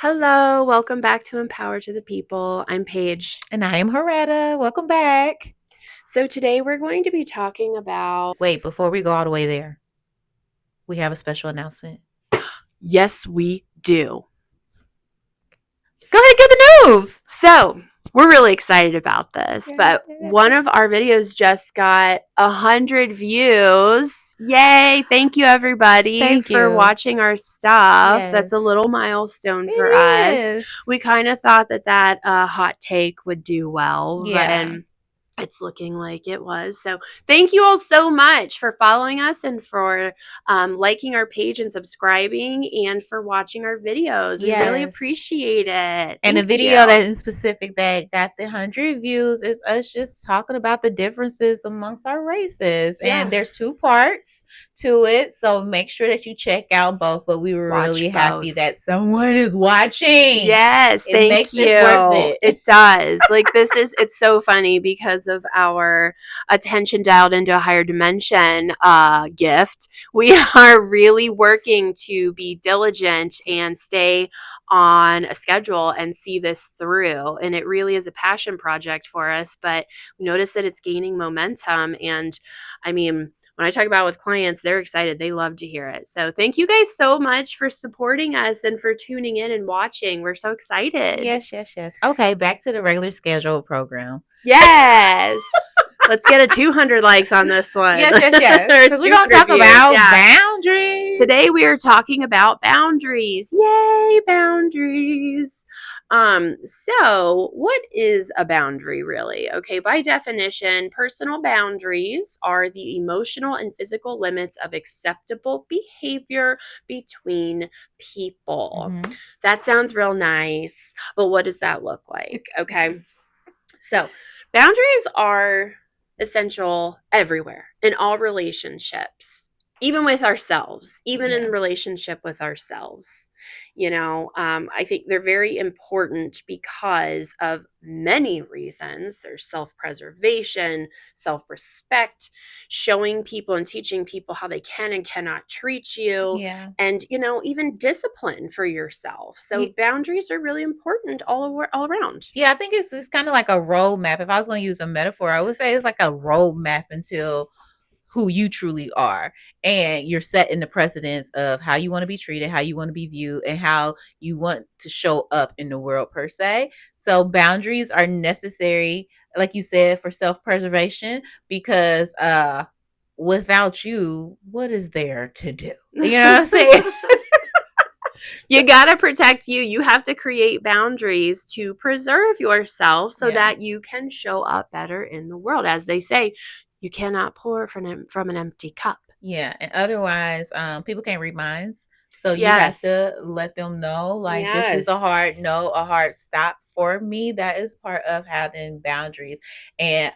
Hello, welcome back to Empower to the People. I'm Paige. And I am Horetta. Welcome back. So today we're going to be talking about. Wait, before we go all the way there, we have a special announcement. Yes, we do. Go ahead and get the news. So we're really excited about this, but one of our videos just got 100 views. Yay! Thank you, everybody, for watching our stuff. Yes. That's a little milestone for It us. is. We kind of thought that hot take would do well, Yeah. and it's looking like it was. So thank you all so much for following us and for liking our page and subscribing and for watching our videos. We really Yes. appreciate it. And the Thank video you. that in specific that got the 100 views is us just talking about the differences amongst our races. Yeah. And there's 2 parts to it. So make sure that you check out both. But we were really happy that someone is watching. Yes, It makes this worth it. It does. Like it's so funny because of our attention dialed into a higher dimension gift. We are really working to be diligent and stay on a schedule and see this through. And it really is a passion project for us, but we notice that it's gaining momentum. And I mean, when I talk about with clients, they're excited. They love to hear it. So thank you guys so much for supporting us and for tuning in and watching. We're so excited. Yes. Okay, back to the regular scheduled program. Yes. Let's get a 200 likes on this one. Yes. Because we're going to talk about boundaries. Today we are talking about boundaries. Yay, boundaries. So what is a boundary really? Okay, by definition, personal boundaries are the emotional and physical limits of acceptable behavior between people. Mm-hmm. That sounds real nice, but what does that look like? Okay. So boundaries are essential everywhere in all relationships, even with ourselves, even in relationship with ourselves. I think they're very important because of many reasons. There's self-preservation, self-respect, showing people and teaching people how they can and cannot treat you, and even discipline for yourself. So boundaries are really important all around. Yeah, I think it's kind of like a roadmap. If I was going to use a metaphor, I would say it's like a roadmap until who you truly are, and you're setting the precedence of how you want to be treated, how you want to be viewed, and how you want to show up in the world per se. So boundaries are necessary, like you said, for self-preservation, because without you, what is there to do? You know what I'm saying? You got to protect you. You have to create boundaries to preserve yourself so that you can show up better in the world. As they say, you cannot pour from an empty cup. Yeah, and otherwise, people can't read minds. So you have to let them know, like, this is a hard no, a hard stop for me. That is part of having boundaries. And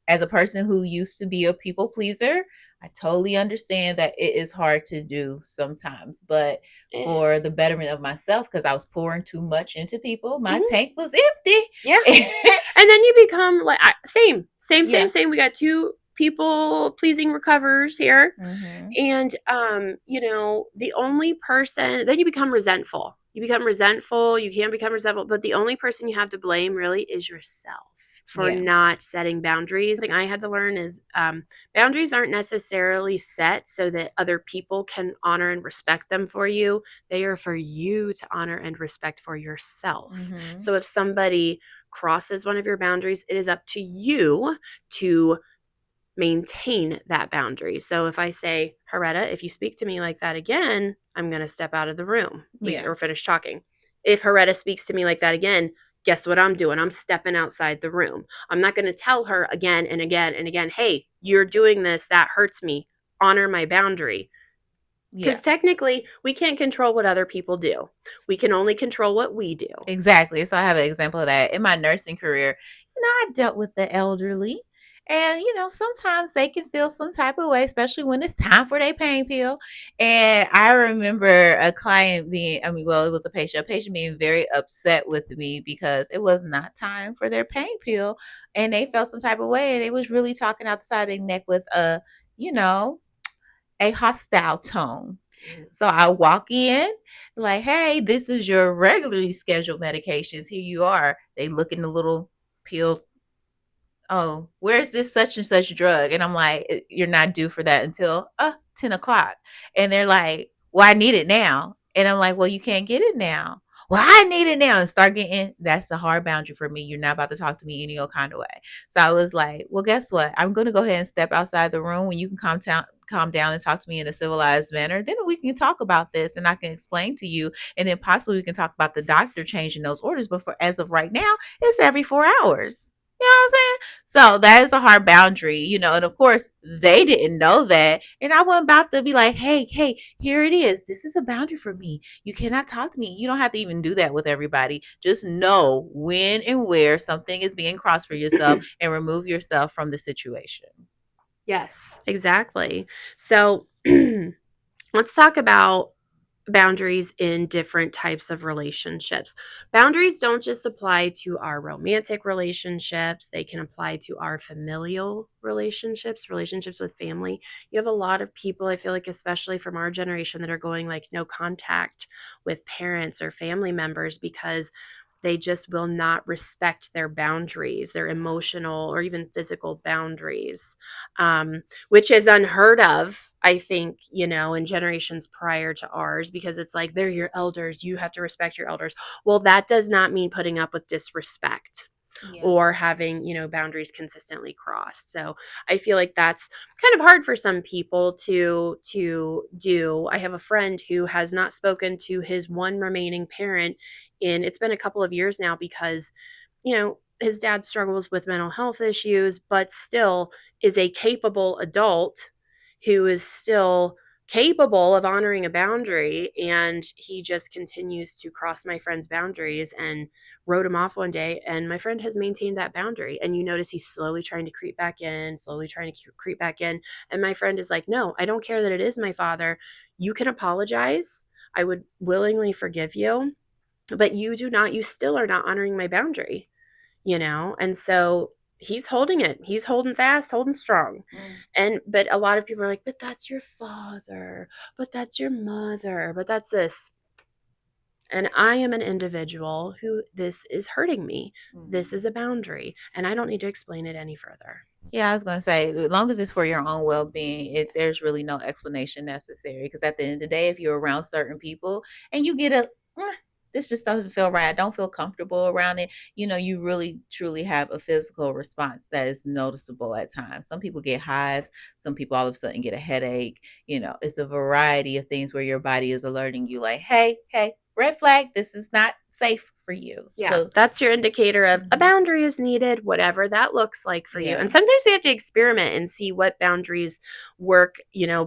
as a person who used to be a people pleaser, I totally understand that it is hard to do sometimes, but for the betterment of myself, because I was pouring too much into people, my tank was empty. Yeah. And then you become like, same. We got 2 people pleasing recovers here. Mm-hmm. And, the only person, then you become resentful. You can become resentful, but the only person you have to blame really is yourself for not setting boundaries. The thing I had to learn is boundaries aren't necessarily set so that other people can honor and respect them for you. They are for you to honor and respect for yourself. Mm-hmm. So if somebody crosses one of your boundaries, it is up to you to maintain that boundary. So if I say, Horetta, if you speak to me like that again, I'm going to step out of the room or finish talking. If Horetta speaks to me like that again, guess what I'm doing? I'm stepping outside the room. I'm not going to tell her again and again and again, hey, you're doing this. That hurts me. Honor my boundary. Because technically, we can't control what other people do. We can only control what we do. Exactly. So I have an example of that. In my nursing career, I dealt with the elderly. And, sometimes they can feel some type of way, especially when it's time for their pain pill. And I remember a client it was a patient being very upset with me because it was not time for their pain pill. And they felt some type of way. And they was really talking out the side of their neck with a hostile tone. So I walk in like, hey, this is your regularly scheduled medications. Here you are. They look in the little pill. Oh, where's this such and such drug? And I'm like, you're not due for that until 10 o'clock. And they're like, well, I need it now. And I'm like, well, you can't get it now. Well, I need it now. And start getting, that's the hard boundary for me. You're not about to talk to me any old kind of way. So I was like, well, guess what? I'm going to go ahead and step outside the room when you can calm down and talk to me in a civilized manner. Then we can talk about this and I can explain to you. And then possibly we can talk about the doctor changing those orders. But for as of right now, it's every 4 hours. You know what I'm saying? So that is a hard boundary, and of course they didn't know that. And I wasn't about to be like, hey, here it is. This is a boundary for me. You cannot talk to me. You don't have to even do that with everybody. Just know when and where something is being crossed for yourself and remove yourself from the situation. Yes, exactly. So let's talk about boundaries in different types of relationships. Boundaries don't just apply to our romantic relationships, they can apply to our familial relationships, relationships with family. You have a lot of people, I feel like, especially from our generation, that are going like no contact with parents or family members because they just will not respect their boundaries, their emotional or even physical boundaries, which is unheard of, I think, in generations prior to ours, because it's like, they're your elders. You have to respect your elders. Well, that does not mean putting up with disrespect. Yeah. Or having, boundaries consistently crossed. So I feel like that's kind of hard for some people to do. I have a friend who has not spoken to his one remaining parent it's been a couple of years now because, his dad struggles with mental health issues, but still is a capable adult who is still capable of honoring a boundary, and he just continues to cross my friend's boundaries and wrote him off one day, and my friend has maintained that boundary, and you notice he's slowly trying to creep back in, and my friend is like, no, I don't care that it is my father. You can apologize. I would willingly forgive you, but you still are not honoring my boundary, and so he's holding it. He's holding fast, holding strong. But a lot of people are like, but that's your father, but that's your mother, but that's this. And I am an individual who this is hurting me. This is a boundary, and I don't need to explain it any further. Yeah, I was gonna say, as long as it's for your own well-being, there's really no explanation necessary. Because at the end of the day, if you're around certain people and you get this just doesn't feel right, I don't feel comfortable around it. You really truly have a physical response that is noticeable at times. Some people get hives. Some people all of a sudden get a headache. It's a variety of things where your body is alerting you, like, hey, red flag. This is not safe for you. Yeah, so that's your indicator of a boundary is needed, whatever that looks like for you. And sometimes we have to experiment and see what boundaries work,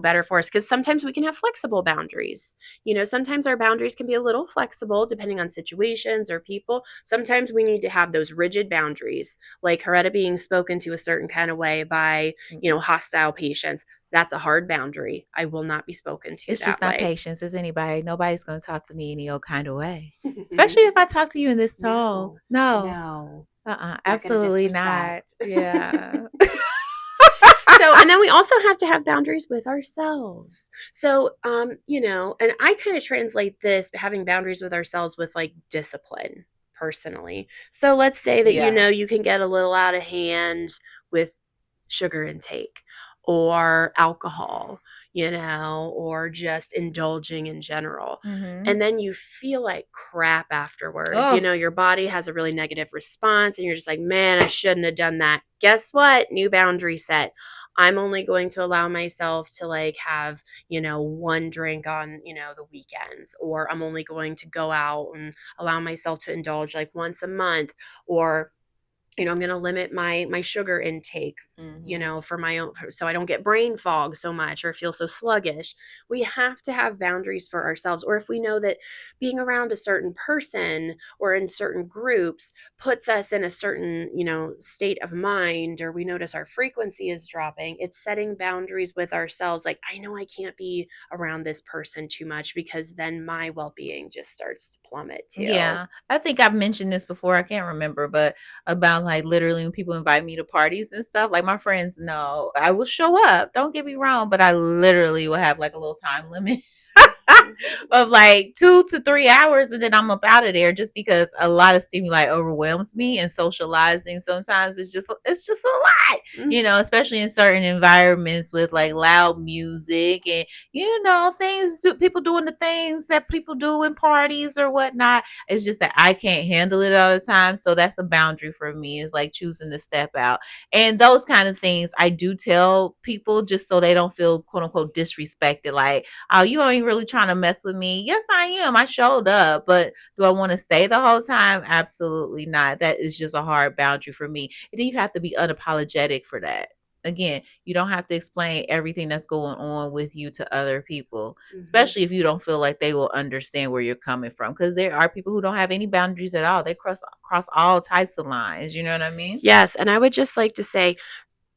better for us, because sometimes we can have flexible boundaries. Sometimes our boundaries can be a little flexible depending on situations or people. Sometimes we need to have those rigid boundaries, like Heretta being spoken to a certain kind of way by, hostile patients. That's a hard boundary. I will not be spoken to it's that just not way. Patience. It's anybody. Nobody's going to talk to me any old kind of way. Especially if I talk to you in this tone. No. Absolutely not. Yeah. And then we also have to have boundaries with ourselves. So, and I kind of translate this, having boundaries with ourselves, with like discipline personally. So let's say that, you can get a little out of hand with sugar intake or alcohol, or just indulging in general. And then you feel like crap afterwards. Your body has a really negative response and you're just like, man, I shouldn't have done that. Guess what? New boundary set. I'm only going to allow myself to like have, one drink on, the weekends, or I'm only going to go out and allow myself to indulge like once a month, or I'm going to limit my sugar intake, for my own, so I don't get brain fog so much or feel so sluggish. We have to have boundaries for ourselves. Or if we know that being around a certain person or in certain groups puts us in a certain, state of mind, or we notice our frequency is dropping, it's setting boundaries with ourselves. Like, I know I can't be around this person too much because then my well-being just starts to plummet too. Yeah. I think I've mentioned this before. I can't remember, but about like literally when people invite me to parties and stuff, like my friends know I will show up. Don't get me wrong, but I literally will have like a little time limit. of like 2 to 3 hours, and then I'm up out of there just because a lot of stimuli overwhelms me, and socializing sometimes it's just a lot, especially in certain environments with like loud music and people doing the things that people do in parties or whatnot. It's just that I can't handle it all the time. So that's a boundary for me, is like choosing to step out. And those kind of things I do tell people just so they don't feel quote unquote disrespected. Like, oh, you ain't really trying to mess with me. Yes, I am. I showed up, but do I want to stay the whole time? Absolutely not. That is just a hard boundary for me. And then you have to be unapologetic for that. Again, you don't have to explain everything that's going on with you to other people, especially if you don't feel like they will understand where you're coming from. Because there are people who don't have any boundaries at all. They cross all types of lines. You know what I mean? Yes. And I would just like to say,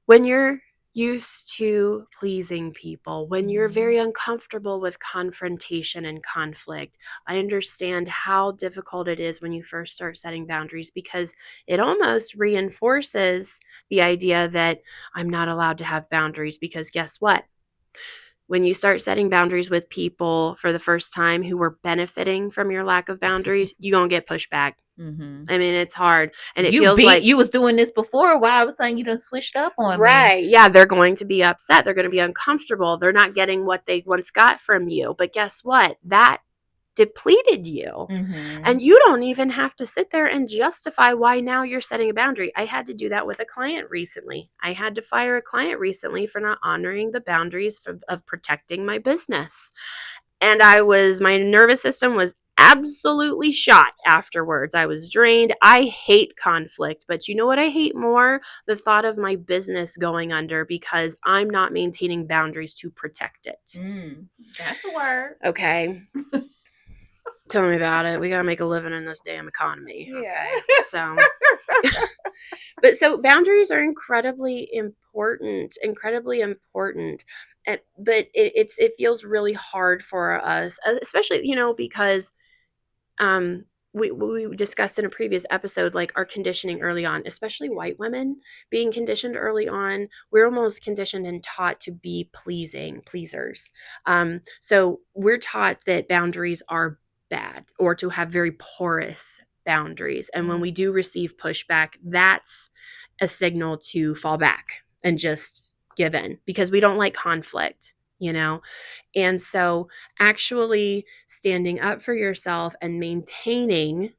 when you're used to pleasing people, when you're very uncomfortable with confrontation and conflict, I understand how difficult it is when you first start setting boundaries, because it almost reinforces the idea that I'm not allowed to have boundaries. Because guess what? When you start setting boundaries with people for the first time who were benefiting from your lack of boundaries, you're going to get pushback. I mean, it's hard. And it feels like you was doing this before. Why I was saying you done switched up on me. Right. Yeah. They're going to be upset. They're going to be uncomfortable. They're not getting what they once got from you. But guess what? That depleted you. And you don't even have to sit there and justify why now you're setting a boundary. I had to do that with a client recently. I had to fire a client recently for not honoring the boundaries of protecting my business. And my nervous system was absolutely shot afterwards. I was drained. I hate conflict, but you know what I hate more? The thought of my business going under because I'm not maintaining boundaries to protect it. That's a word. Okay. Tell me about it. We got to make a living in this damn economy. Yeah. Okay. So boundaries are incredibly important, but it feels really hard for us, especially, because we discussed in a previous episode, like our conditioning early on, especially white women being conditioned early on. We're almost conditioned and taught to be pleasers. So we're taught that boundaries are bad, or to have very porous boundaries. And when we do receive pushback, that's a signal to fall back and just give in, because we don't like conflict. And so actually standing up for yourself and maintaining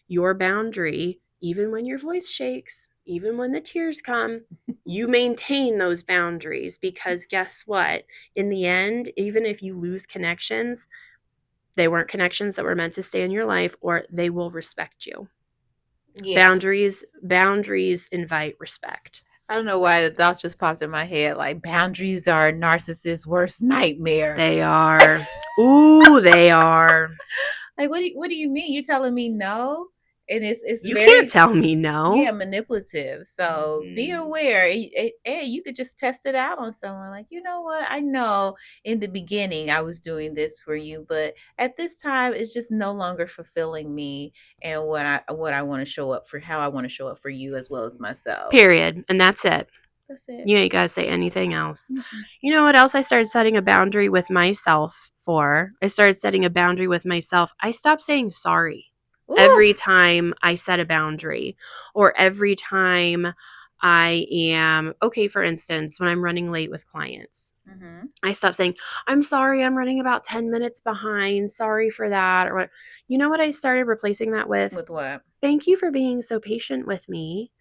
your boundary, even when your voice shakes, even when the tears come, you maintain those boundaries, because guess what? In the end, even if you lose connections, they weren't connections that were meant to stay in your life, or they will respect you. Yeah. Boundaries invite respect. I don't know why the thought just popped in my head. Like, boundaries are a narcissist's worst nightmare. They are. Ooh, they are. Like, what do you mean? You're telling me no? And it's you very, can't tell me no. Yeah, manipulative. So be aware. And you could just test it out on someone. Like, you know what? I know in the beginning I was doing this for you, but at this time it's just no longer fulfilling me and what I want to show up for, how I want to show up for you as well as myself. Period. And that's it. That's it. You ain't got to say anything else. You know what else I started setting a boundary with myself for? I started setting a boundary with myself. I stopped saying sorry. Ooh. Every time I set a boundary, or every time I am, okay, for instance, when I'm running late with clients, I stopped saying, I'm sorry, I'm running about 10 minutes behind. Sorry for that. Or what? You know what I started replacing that with? With what? Thank you for being so patient with me.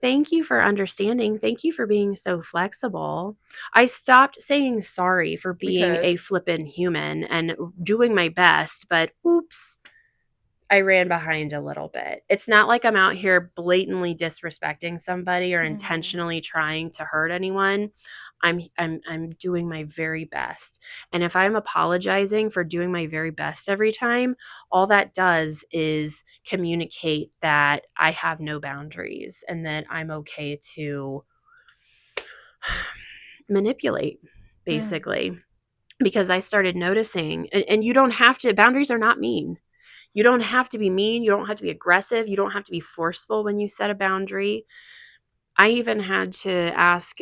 Thank you for understanding. Thank you for being so flexible. I stopped saying sorry for being a flippin' human and doing my best, but oops, I ran behind a little bit. It's not like I'm out here blatantly disrespecting somebody or intentionally trying to hurt anyone. I'm doing my very best. And if I'm apologizing for doing my very best every time, all that does is communicate that I have no boundaries and that I'm okay to manipulate, basically. Because I started noticing, and you don't have to, boundaries are not mean. You don't have to be mean. You don't have to be aggressive. You don't have to be forceful when you set a boundary. I even had to ask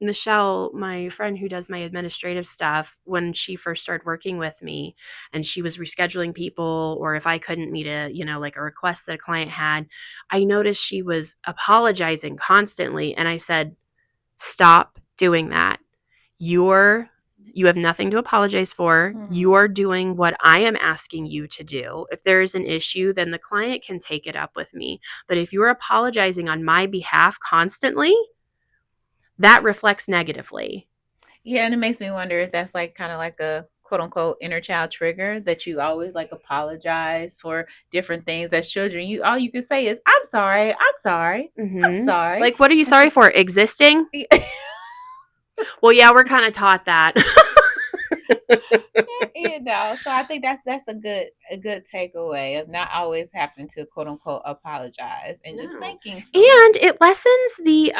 Michelle, my friend who does my administrative stuff, when she first started working with me and she was rescheduling people, or if I couldn't meet a, like a request that a client had, I noticed she was apologizing constantly. And I said, stop doing that. You have nothing to apologize for. Mhm. You're doing what I am asking you to do. If there is an issue, then the client can take it up with me. But if you're apologizing on my behalf constantly, that reflects negatively. Yeah, and it makes me wonder if that's like kind of like a quote unquote inner child trigger, that you always like apologize for different things as children. You all you can say is, I'm sorry, I'm sorry, I'm sorry. Like, what are you sorry for? Existing? Well, yeah, we're kind of taught that. So I think that's a good takeaway of not always having to quote unquote apologize and just thanking someone. And it lessens the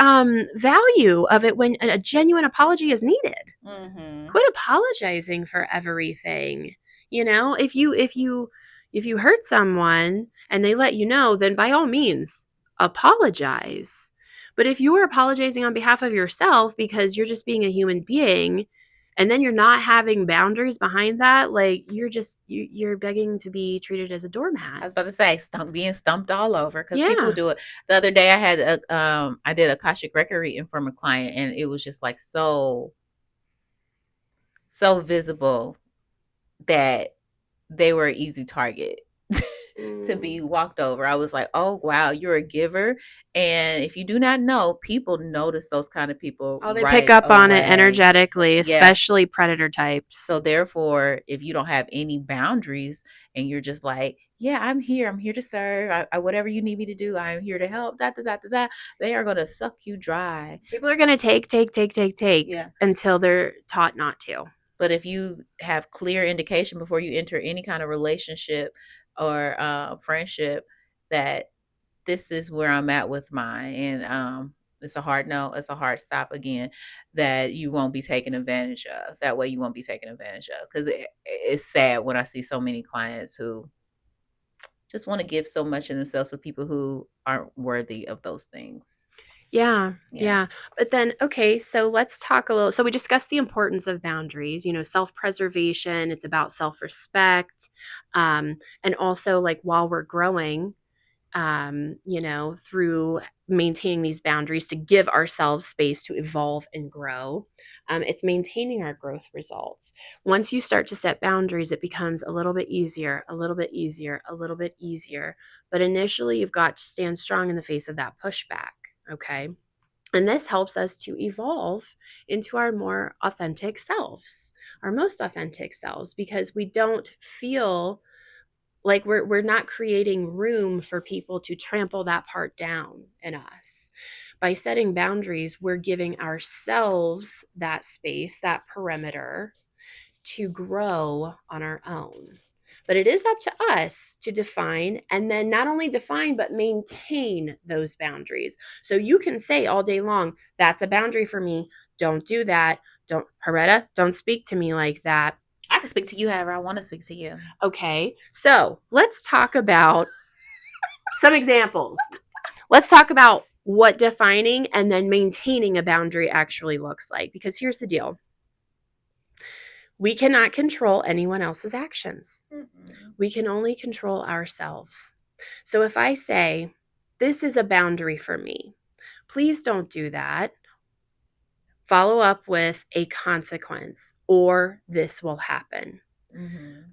value of it when a genuine apology is needed. Mm-hmm. Quit apologizing for everything. If you hurt someone and they let you know, then by all means apologize. But if you are apologizing on behalf of yourself because you're just being a human being, and then you're not having boundaries behind that, like you're begging to be treated as a doormat. I was about to say, being stumped all over, because people Yeah. do it. The other day, I did a Akashic record reading from a client, and it was just like so visible that they were an easy target to be walked over. I was like, oh wow, you're a giver, and if you do not know, people notice those kind of people. Oh, they right pick up on it away. energetically, Yeah. especially predator types. So therefore, if you don't have any boundaries and you're just like, yeah, I'm here to serve. I whatever you need me to do, I'm here to help. They are going to suck you dry. People are going to take Yeah. until they're taught not to. But if you have clear indication before you enter any kind of relationship or friendship that this is where I'm at with mine, and it's a hard no, it's a hard stop again, that you won't be taken advantage of. That way you won't be taken advantage of, because it's sad when I see so many clients who just want to give so much of themselves to people who aren't worthy of those things. Yeah. But then, okay, so let's talk a little. So we discussed the importance of boundaries, self-preservation. It's about self-respect. And also, like, while we're growing, through maintaining these boundaries to give ourselves space to evolve and grow. It's maintaining our growth results. Once you start to set boundaries, it becomes a little bit easier, a little bit easier, a little bit easier. But initially, you've got to stand strong in the face of that pushback. Okay. And this helps us to evolve into our more authentic selves, our most authentic selves, because we don't feel like we're not creating room for people to trample that part down in us. By setting boundaries, we're giving ourselves that space, that perimeter to grow on our own. But it is up to us to define, and then not only define, but maintain those boundaries. So you can say all day long, that's a boundary for me. Don't do that. Heretta, don't speak to me like that. I can speak to you however I want to speak to you. Okay, so let's talk about some examples. Let's talk about what defining and then maintaining a boundary actually looks like. Because here's the deal. We cannot control anyone else's actions. We can only control ourselves. So if I say, this is a boundary for me, please don't do that, follow up with a consequence, or this will happen.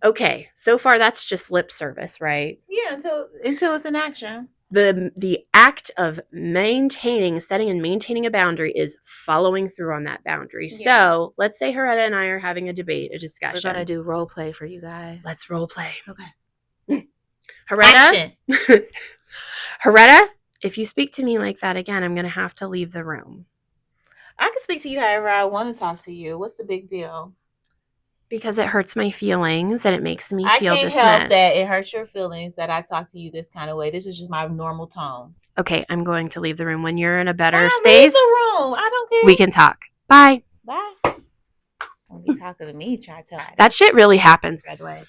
Okay, so far that's just lip service, right? Yeah, until it's an action. The act of setting and maintaining a boundary is following through on that boundary. Yeah. So let's say Heretta and I are having a debate, a discussion. We're going to do role play for you guys. Let's role play. Okay. Heretta, Heretta, if you speak to me like that again, I'm going to have to leave the room. I can speak to you however I want to talk to you. What's the big deal? Because it hurts my feelings and it makes me feel dismissed. I can't help that it hurts your feelings that I talk to you this kind of way. This is just my normal tone. Okay, I'm going to leave the room. When you're in a better space, leave the room. I don't care. We can talk. Bye. Bye. Don't be talking to me, try to tell. That shit really happens, by the way.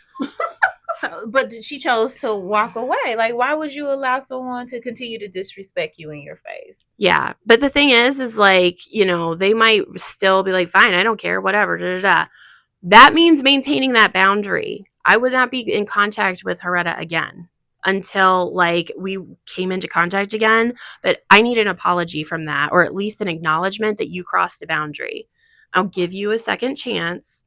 But she chose to walk away. Like, why would you allow someone to continue to disrespect you in your face? Yeah. But the thing is like, they might still be like, fine, I don't care, whatever. Da, da, da. That means maintaining that boundary. I would not be in contact with Heretta again until like we came into contact again. But I need an apology from that, or at least an acknowledgement that you crossed a boundary. I'll give you a second chance.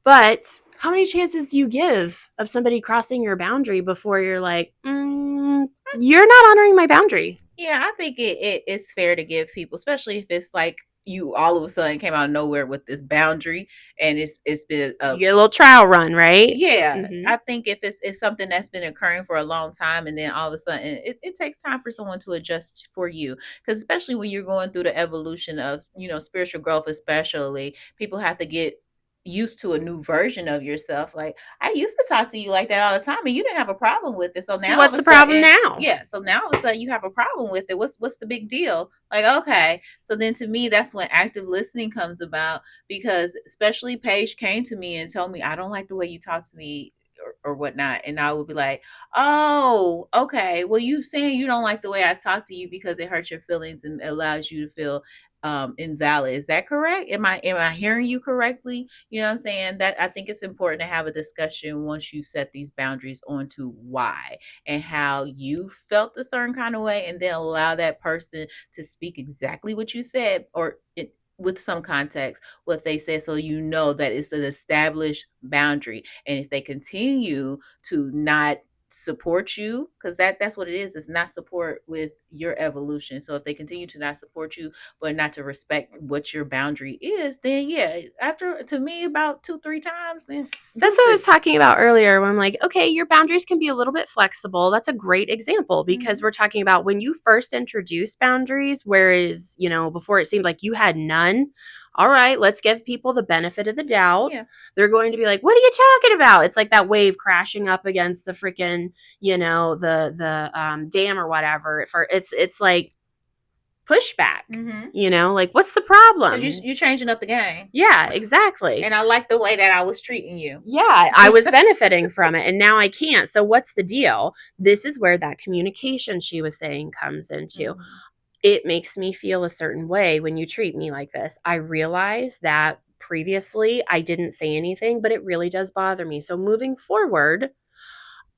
But how many chances do you give of somebody crossing your boundary before you're like, you're not honoring my boundary? Yeah, I think it's fair to give people, especially if it's like you all of a sudden came out of nowhere with this boundary, and it's been You get a little trial run, right? yeah. Mm-hmm. I think if it's something that's been occurring for a long time, and then all of a sudden it takes time for someone to adjust for you, because especially when you're going through the evolution of spiritual growth, especially people have to get used to a new version of yourself. Like, I used to talk to you like that all the time, and you didn't have a problem with it. So So now all of what's a the problem sudden, now? yeah. So now all of a sudden you have a problem with it. What's the big deal? Like, okay. So then to me, that's when active listening comes about, because especially Paige came to me and told me, I don't like the way you talk to me, or whatnot. And I would be like, oh, okay. Well, you saying you don't like the way I talk to you because it hurts your feelings and allows you to feel invalid. Is that correct? Am I hearing you correctly? You know what I'm saying? That I think it's important to have a discussion once you set these boundaries onto why and how you felt a certain kind of way, and then allow that person to speak exactly what you said, or with some context what they said, so you know that it's an established boundary. And if they continue to not support you, because that's what it is, it's not support with your evolution. So if they continue to not support you but not to respect what your boundary is, then yeah, after, to me, about 2-3 times, then That's what I was deuces. talking about earlier when I'm like, okay, your boundaries can be a little bit flexible. That's a great example because Mhm. we're talking about when you first introduced boundaries, whereas, before it seemed like you had none. All right, let's give people the benefit of the doubt. Yeah. They're going to be like, what are you talking about? It's like that wave crashing up against the freaking, the dam or whatever. It's like pushback, Mhm. like what's the Because problem? you're changing up the game, Yeah, exactly. and I like the way that I was treating you. Yeah, I was benefiting from it and now I can't. So what's the deal? This is where that communication she was saying comes into. Mhm. It makes me feel a certain way when you treat me like this. I realize that previously I didn't say anything, but it really does bother me. So moving forward,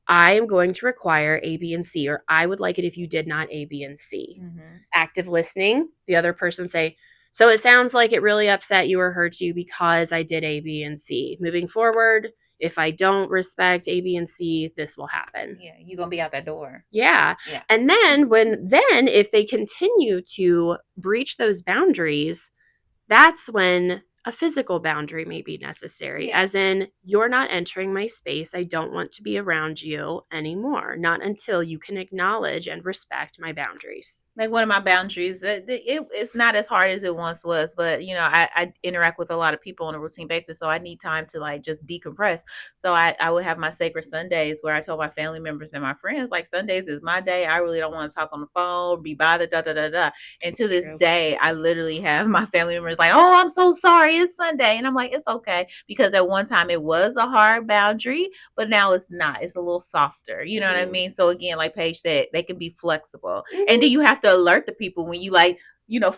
I am going to require A, B, and C, or I would like it if you did not A, B, and C. Mhm. Active listening, the other person say, so it sounds like it really upset you or hurt you because I did A, B, and C. Moving forward, if I don't respect A, B, and C, this will happen. Yeah, you're gonna be out that door. Yeah. Yeah. And then if they continue to breach those boundaries, that's when a physical boundary may be necessary, Yeah. as in, you're not entering my space. I don't want to be around you anymore. Not until you can acknowledge and respect my boundaries. Like, one of my boundaries, it's not as hard as it once was, but I interact with a lot of people on a routine basis, so I need time to like just decompress. So I would have my sacred Sundays where I told my family members and my friends, like, Sundays is my day. I really don't want to talk on the phone, be bothered, da da da da. And to this True. day, I literally have my family members like, oh, I'm so sorry, it's Sunday. And I'm like, it's okay, because at one time it was a hard boundary, but now it's not. It's a little softer. You know what I mean? So again, like Paige said, they can be flexible. And then you have to alert the people when you like,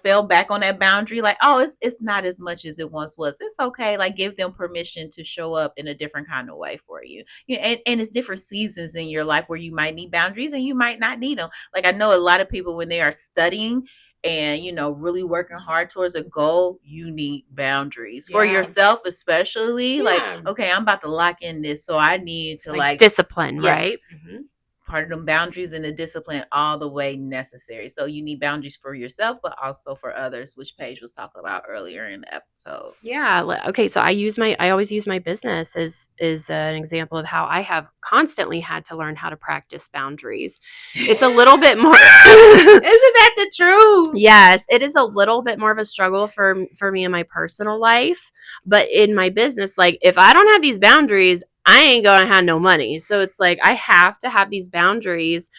fell back on that boundary, like, oh, it's not as much as it once was. It's okay. Like, give them permission to show up in a different kind of way for you. And it's different seasons in your life where you might need boundaries and you might not need them. Like, I know a lot of people, when they are studying and really working hard towards a goal, you need boundaries for Yeah. yourself, especially. Like, Yeah. okay, I'm about to lock in this, so I need to Like like, discipline, yes, right? part of them boundaries and the discipline all the way necessary. So you need boundaries for yourself, but also for others, which Paige was talking about earlier in the episode. Yeah. Okay. So I always use my business as an example of how I have constantly had to learn how to practice boundaries. It's a little bit more. Isn't that the truth? Yes, it is a little bit more of a struggle for me in my personal life, but in my business, like, if I don't have these boundaries, I ain't gonna have no money. So it's like I have to have these boundaries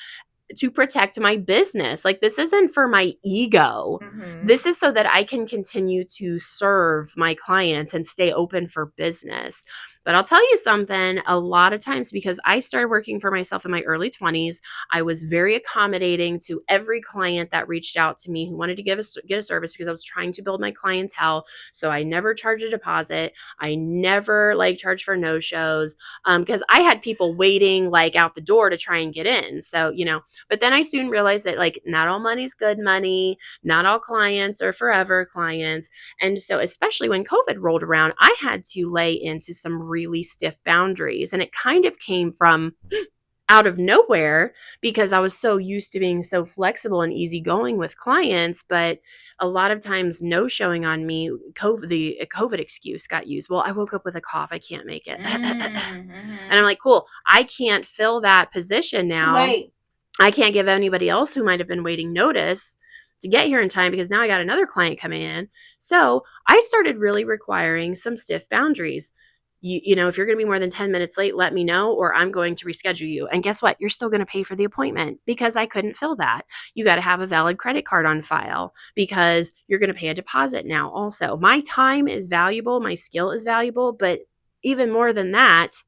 to protect my business. Like, this isn't for my ego. Mm-hmm. This is so that I can continue to serve my clients and stay open for business. But I'll tell you something, a lot of times, because I started working for myself in my early 20s, I was very accommodating to every client that reached out to me who wanted to get a service, because I was trying to build my clientele. So I never charged a deposit. I never like charged for no shows, because I had people waiting like out the door to try and get in. So, but then I soon realized that like not all money's good money, not all clients are forever clients. And so, especially when COVID rolled around, I had to lay into some really stiff boundaries. And it kind of came from out of nowhere, because I was so used to being so flexible and easygoing with clients. But a lot of times, no showing on me, the COVID excuse got used. Well, I woke up with a cough. I can't make it. And I'm like, cool. I can't fill that position Too now. late. I can't give anybody else who might have been waiting notice to get here in time, because now I got another client coming in. So I started really requiring some stiff boundaries. If you're going to be more than 10 minutes late, let me know, or I'm going to reschedule you. And guess what? You're still going to pay for the appointment, because I couldn't fill that. You got to have a valid credit card on file, because you're going to pay a deposit now. Also, my time is valuable. My skill is valuable. But even more than that,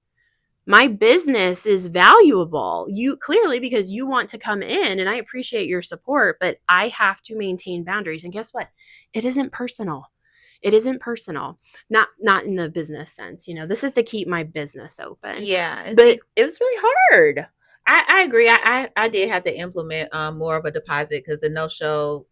my business is valuable. You clearly, because you want to come in, and I appreciate your support, but I have to maintain boundaries. And guess what? It isn't personal. It isn't personal. Not in the business sense. This is to keep my business open. Yeah. But it was really hard. I agree. I did have to implement more of a deposit, because the no show,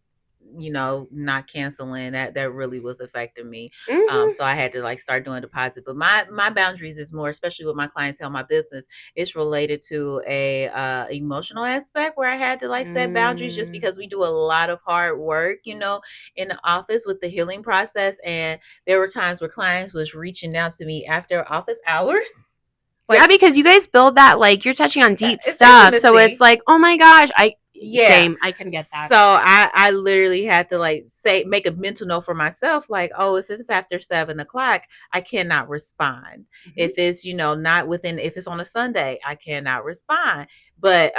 not canceling, that really was affecting me. Mm-hmm. So I had to like start doing deposit. But my boundaries is more, especially with my clientele, my business, it's related to a emotional aspect, where I had to like set boundaries, just because we do a lot of hard work, in the office with the healing process. And there were times where clients was reaching out to me after office hours. Like, yeah, because you guys build that, like, you're touching on deep stuff. Intimacy. So it's like, oh my gosh, same. I can get that. So I literally had to like make a mental note for myself, like, oh, if it's after 7:00, I cannot respond. Mm-hmm. If it's, not within, if it's on a Sunday, I cannot respond. But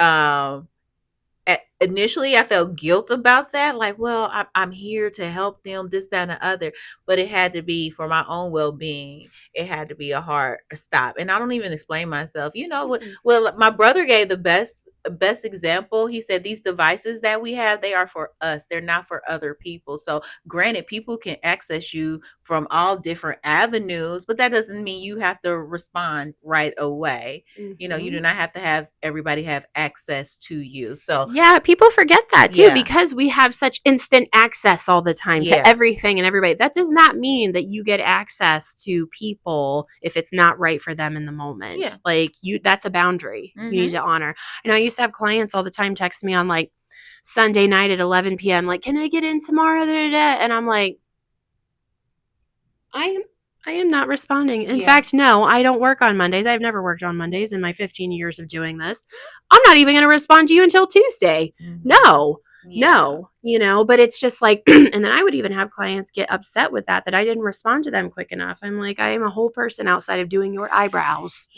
initially I felt guilt about that. Like, well, I'm here to help them, this, that, and the other. But it had to be for my own well-being. It had to be a hard stop. And I don't even explain myself. Well, my brother gave the best example. He said, these devices that we have, they are for us. They're not for other people. So granted, people can access you from all different avenues, but that doesn't mean you have to respond right away. Mm-hmm. You do not have to have everybody have access to you. So yeah, people forget that too, because we have such instant access all the time to everything and everybody. That does not mean that you get access to people if it's not right for them in the moment. Yeah. Like, that's a boundary. Mm-hmm. You need to honor. And I used to have clients all the time text me on like Sunday night at 11 p.m. like, can I get in tomorrow? And I'm like, I am not responding. In fact, no, I don't work on Mondays. I've never worked on Mondays in my 15 years of doing this. I'm not even going to respond to you until Tuesday. Mm-hmm. No, but it's just like, and then I would even have clients get upset with that I didn't respond to them quick enough. I'm like, I am a whole person outside of doing your eyebrows,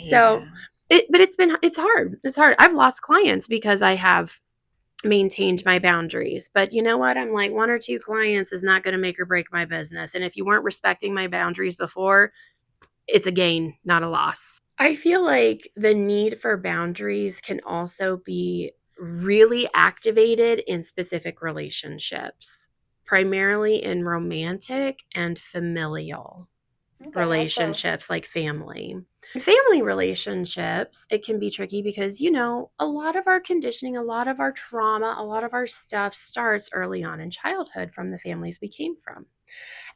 So, it's hard. It's hard. I've lost clients because I have maintained my boundaries. But you know what? I'm like, 1 or 2 clients is not going to make or break my business. And if you weren't respecting my boundaries before, it's a gain, not a loss. I feel like the need for boundaries can also be really activated in specific relationships, primarily in romantic and familial relationships, like family. In family relationships, it can be tricky because, a lot of our conditioning, a lot of our trauma, a lot of our stuff starts early on in childhood from the families we came from.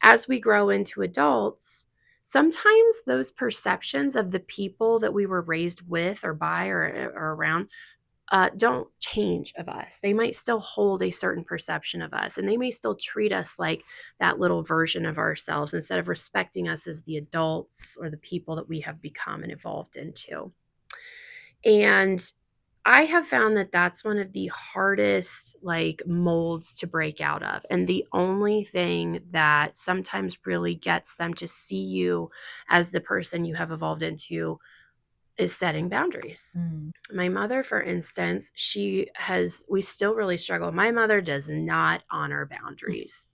As we grow into adults, sometimes those perceptions of the people that we were raised with or by or around don't change of us. They might still hold a certain perception of us, and they may still treat us like that little version of ourselves instead of respecting us as the adults or the people that we have become and evolved into. And I have found that that's one of the hardest molds to break out of. And the only thing that sometimes really gets them to see you as the person you have evolved into is setting boundaries. My mother, for instance, we still really struggle. My mother does not honor boundaries.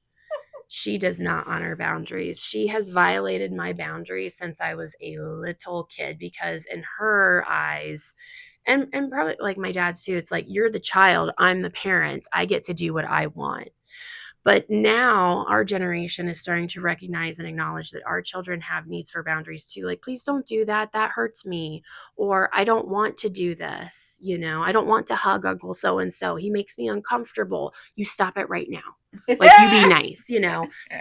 She does not honor boundaries. She has violated my boundaries since I was a little kid, because in her eyes, and probably like my dad's too, it's like, you're the child, I'm the parent, I get to do what I want. But now our generation is starting to recognize and acknowledge that our children have needs for boundaries too. Like, please don't do that. That hurts me. Or I don't want to do this. I don't want to hug Uncle so and so. He makes me uncomfortable. You stop it right now. Like, you be nice,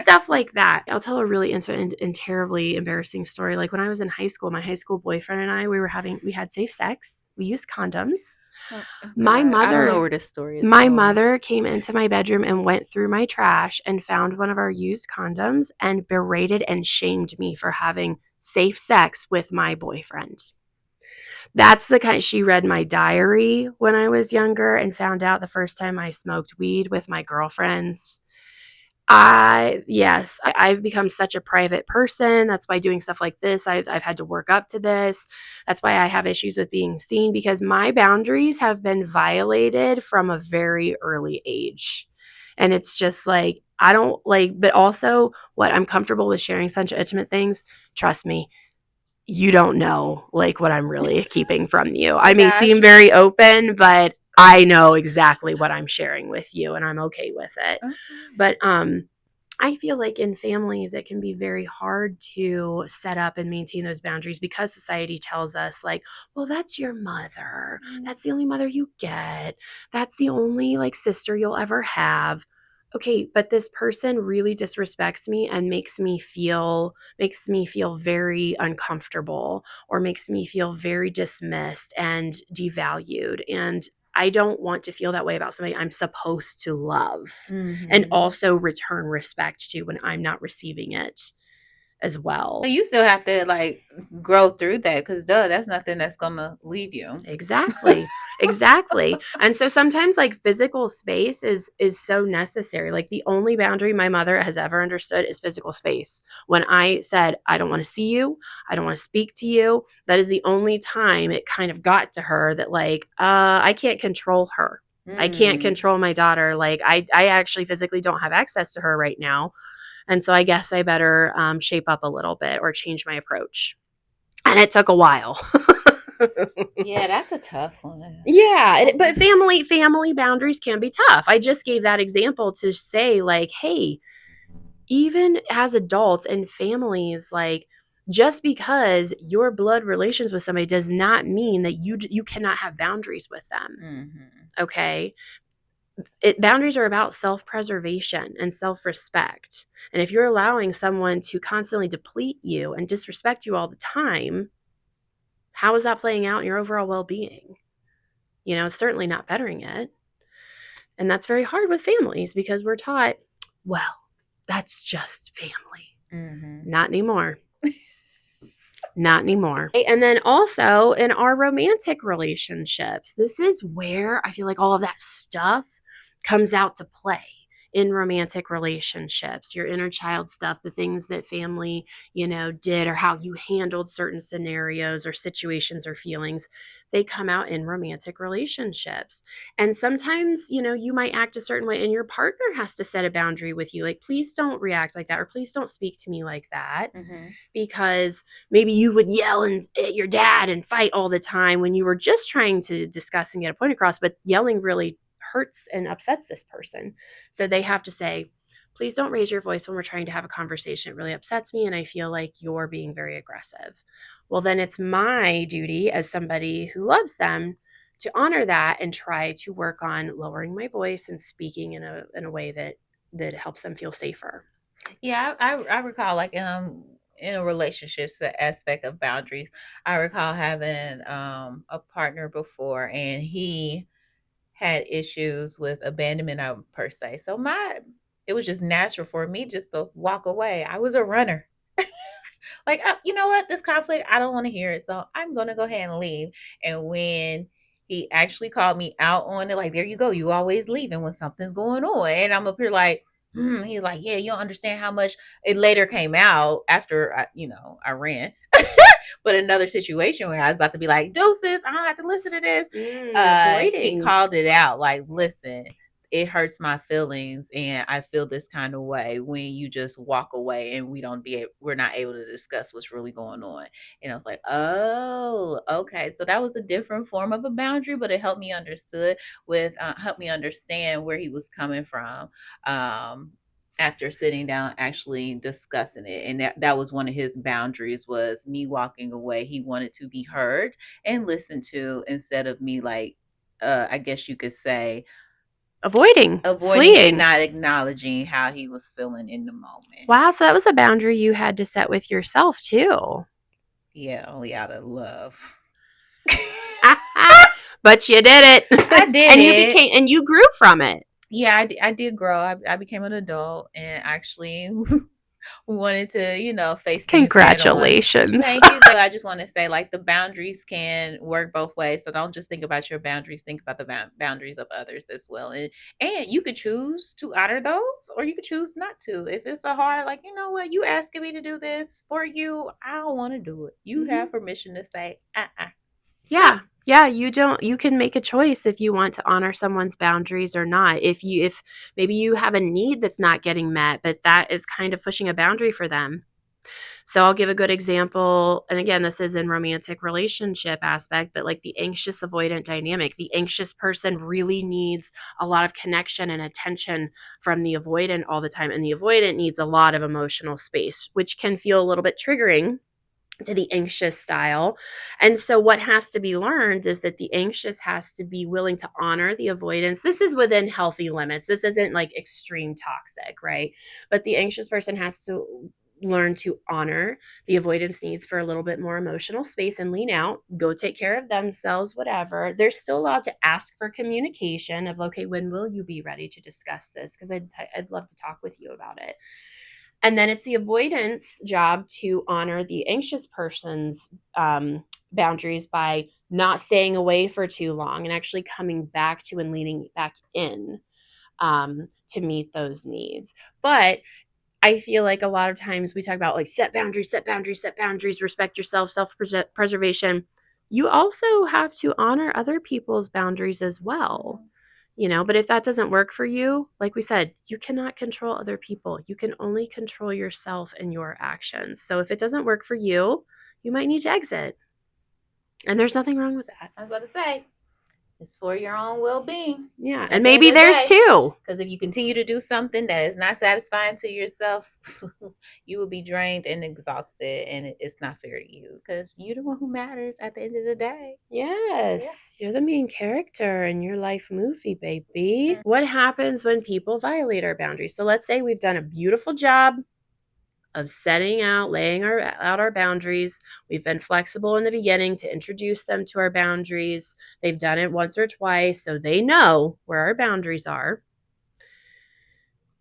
stuff like that. I'll tell a really intimate and terribly embarrassing story. Like, when I was in high school, my high school boyfriend and I, we had safe sex. We used condoms. Oh, my mother, I don't know where this story is. My mother came into my bedroom and went through my trash and found one of our used condoms and berated and shamed me for having safe sex with my boyfriend. That's the kind. She read my diary when I was younger and found out the first time I smoked weed with my girlfriends. I've become such a private person. That's why doing stuff like this, I've had to work up to this. That's why I have issues with being seen, because my boundaries have been violated from a very early age. And it's just like, I don't like, but also what I'm comfortable with sharing such intimate things. Trust me, you don't know like what I'm really keeping from you. I may seem very open, but I know exactly what I'm sharing with you, and I'm okay with it. Okay. But I feel like in families, it can be very hard to set up and maintain those boundaries, because society tells us like, well, that's your mother. That's the only mother you get. That's the only like sister you'll ever have. Okay, but this person really disrespects me and makes me feel very uncomfortable, or makes me feel very dismissed and devalued. And I don't want to feel that way about somebody I'm supposed to love, and also return respect to when I'm not receiving it as well. So you still have to like grow through that, because that's nothing that's gonna leave you. Exactly. Exactly. And so sometimes like physical space is so necessary. Like, the only boundary my mother has ever understood is physical space. When I said, I don't want to see you, I don't want to speak to you, that is the only time it kind of got to her that like, I can't control her. I can't control my daughter. Like, I actually physically don't have access to her right now. And so I guess I better shape up a little bit or change my approach. And it took a while. Yeah, that's a tough one. Yeah, but family boundaries can be tough. I just gave that example to say like, hey, even as adults and families, like, just because your blood relations with somebody does not mean that you cannot have boundaries with them. Okay? Boundaries are about self-preservation and self-respect. And if you're allowing someone to constantly deplete you and disrespect you all the time, how is that playing out in your overall well-being? It's certainly not bettering it. And that's very hard with families, because we're taught, well, that's just family. Not anymore. Not anymore. And then also in our romantic relationships, this is where I feel like all of that stuff comes out to play. In romantic relationships, your inner child stuff, the things that family, did, or how you handled certain scenarios or situations or feelings, they come out in romantic relationships. And sometimes, you might act a certain way and your partner has to set a boundary with you. Like, please don't react like that, or please don't speak to me like that. Because maybe you would yell at your dad and fight all the time when you were just trying to discuss and get a point across, but yelling really hurts and upsets this person. So they have to say, please don't raise your voice when we're trying to have a conversation. It really upsets me, and I feel like you're being very aggressive. Well, then it's my duty as somebody who loves them to honor that and try to work on lowering my voice and speaking in a way that helps them feel safer. Yeah, I recall like in a relationship aspect of boundaries, I recall having a partner before, and he had issues with abandonment per se. So it was just natural for me just to walk away. I was a runner. Like, you know what? This conflict, I don't want to hear it. So I'm going to go ahead and leave. And when he actually called me out on it, like, there you go. You always leaving when something's going on. And I'm up here like, he's like, yeah, you don't understand how much it later came out after I ran. But another situation where I was about to be like, deuces, I don't have to listen to this. He called it out like, listen, it hurts my feelings and I feel this kind of way when you just walk away and we're not able to discuss what's really going on. And I was like, oh, okay. So that was a different form of a boundary, but it helped me understand where he was coming from. After sitting down actually discussing it, and that was one of his boundaries, was me walking away. He wanted to be heard and listened to, instead of me, like, I guess you could say, avoiding and fleeing. not acknowledging how he was feeling in the moment. Wow, so that was a boundary you had to set with yourself too. Yeah, only out of love. But you did it. I did it. And you grew from it. Yeah, I did grow. I became an adult and actually wanted to, face things head on. Congratulations. Thank you. So I just want to say, like, the boundaries can work both ways. So don't just think about your boundaries, think about the boundaries of others as well. And you could choose to honor those, or you could choose not to. If it's a hard, like, you know what, you asking me to do this for you, I don't want to do it. You have permission to say, Yeah. Yeah, you can make a choice if you want to honor someone's boundaries or not. If maybe you have a need that's not getting met, but that is kind of pushing a boundary for them. So I'll give a good example. And again, this is in romantic relationship aspect, but like the anxious avoidant dynamic. The anxious person really needs a lot of connection and attention from the avoidant all the time. And the avoidant needs a lot of emotional space, which can feel a little bit triggering to the anxious style. And so what has to be learned is that the anxious has to be willing to honor the avoidance. This is within healthy limits. This isn't like extreme toxic, right? But the anxious person has to learn to honor the avoidance needs for a little bit more emotional space and lean out, go take care of themselves, whatever. They're still allowed to ask for communication of, okay, when will you be ready to discuss this? Because I'd love to talk with you about it. And then it's the avoidance job to honor the anxious person's boundaries by not staying away for too long and actually coming back to and leaning back in to meet those needs. But I feel like a lot of times we talk about like set boundaries, set boundaries, set boundaries, respect yourself, self-preservation. You also have to honor other people's boundaries as well. But if that doesn't work for you, like we said, you cannot control other people. You can only control yourself and your actions. So if it doesn't work for you, you might need to exit. And there's nothing wrong with that. I was about to say, it's for your own well-being. Yeah, and maybe there's two. Because if you continue to do something that is not satisfying to yourself, you will be drained and exhausted, and it's not fair to you because you're the one who matters at the end of the day. Yes, you're the main character in your life movie, baby. What happens when people violate our boundaries? So let's say we've done a beautiful job of laying out our boundaries. We've been flexible in the beginning to introduce them to our boundaries. They've done it once or twice, so they know where our boundaries are.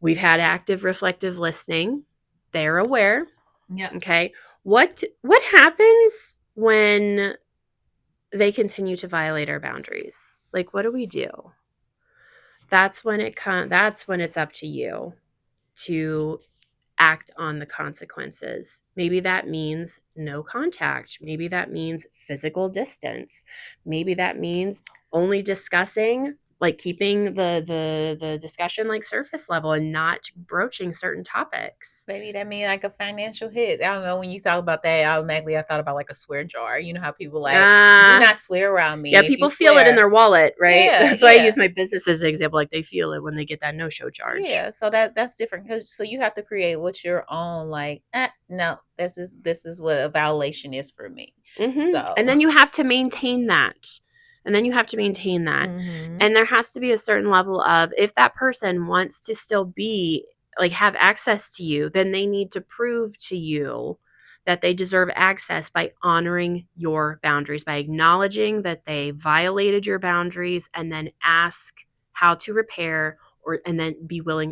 We've had active reflective listening. They're aware. Yeah. Okay. What happens when they continue to violate our boundaries? Like, what do we do? That's when it's up to you to act on the consequences. Maybe that means no contact. Maybe that means physical distance. Maybe that means only discussing, like keeping the discussion like surface level and not broaching certain topics. Maybe that means like a financial hit. I don't know. When you talk about that, automatically I thought about like a swear jar. You know how people like, do not swear around me. Yeah, people feel it in their wallet, right? Yeah, that's why I use my business as an example. Like they feel it when they get that no-show charge. Yeah, so that's different. So you have to create what's your own, like, no, this is what a violation is for me. So, and then you have to maintain that. And there has to be a certain level of, if that person wants to still be like have access to you, then they need to prove to you that they deserve access by honoring your boundaries, by acknowledging that they violated your boundaries, and then ask how to repair, and then be willing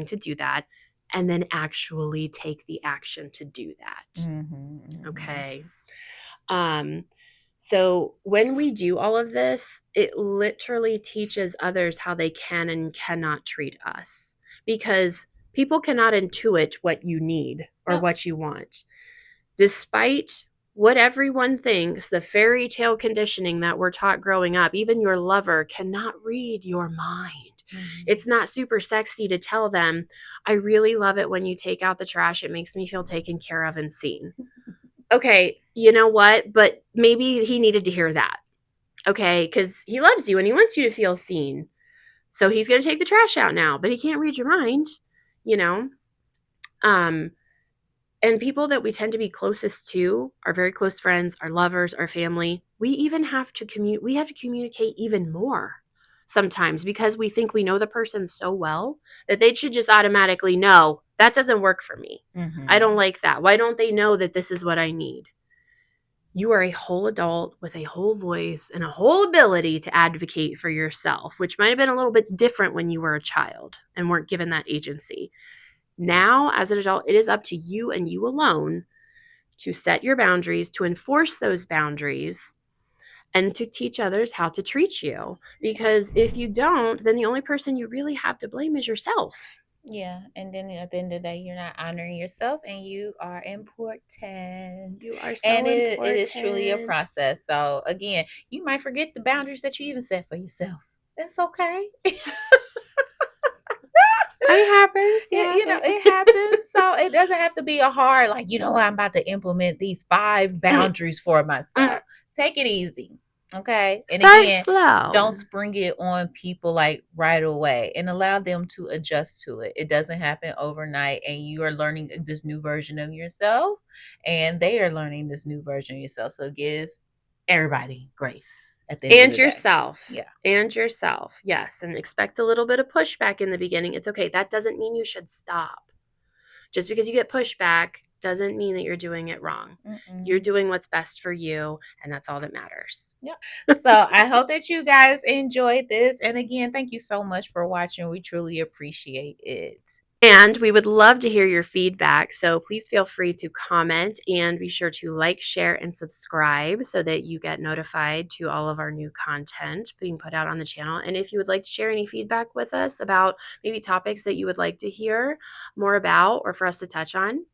to do that, and then actually take the action to do that. Okay. So when we do all of this, it literally teaches others how they can and cannot treat us, because people cannot intuit what you need or what you want. Despite what everyone thinks, the fairy tale conditioning that we're taught growing up, even your lover cannot read your mind. It's not super sexy to tell them, I really love it when you take out the trash. It makes me feel taken care of and seen. Okay, you know what? But maybe he needed to hear that. Okay, because he loves you and he wants you to feel seen. So he's going to take the trash out now, but he can't read your mind, you know? And people that we tend to be closest to, our very close friends, our lovers, our family, we have to communicate even more sometimes because we think we know the person so well that they should just automatically know that doesn't work for me. I don't like that. Why don't they know that this is what I need? You are a whole adult with a whole voice and a whole ability to advocate for yourself, which might have been a little bit different when you were a child and weren't given that agency. Now, as an adult, it is up to you and you alone to set your boundaries, to enforce those boundaries, and to teach others how to treat you. Because if you don't, then the only person you really have to blame is yourself. Yeah, and then at the end of the day, you're not honoring yourself, and you are important. You are so And it is truly a important. process. So again, you might forget the boundaries that you even set for yourself. That's okay. It happens. Yeah. It happens. So it doesn't have to be a hard, like, I'm about to implement these 5 boundaries for myself. Take it easy. Okay. And Start again, slow. don't spring it on people like right away and allow them to adjust to it. It doesn't happen overnight, and you are learning this new version of yourself, and they are learning this new version of yourself. So give everybody grace at the end of the yourself. day. Yeah. And yourself. Yes. And expect a little bit of pushback in the beginning. It's okay. That doesn't mean you should stop. Just because you get pushback doesn't mean that you're doing it wrong. You're doing what's best for you, and that's all that matters. Yep. So I hope that you guys enjoyed this. And again, thank you so much for watching. We truly appreciate it. And we would love to hear your feedback. So please feel free to comment and be sure to like, share, and subscribe so that you get notified to all of our new content being put out on the channel. And if you would like to share any feedback with us about maybe topics that you would like to hear more about or for us to touch on,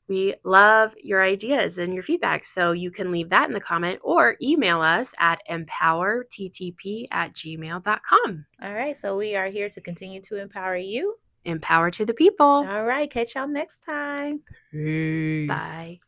we love your ideas and your feedback. So you can leave that in the comment or email us at empowerttp@gmail.com. All right. So we are here to continue to empower you. Empower to the people. All right. Catch y'all next time. Peace. Bye.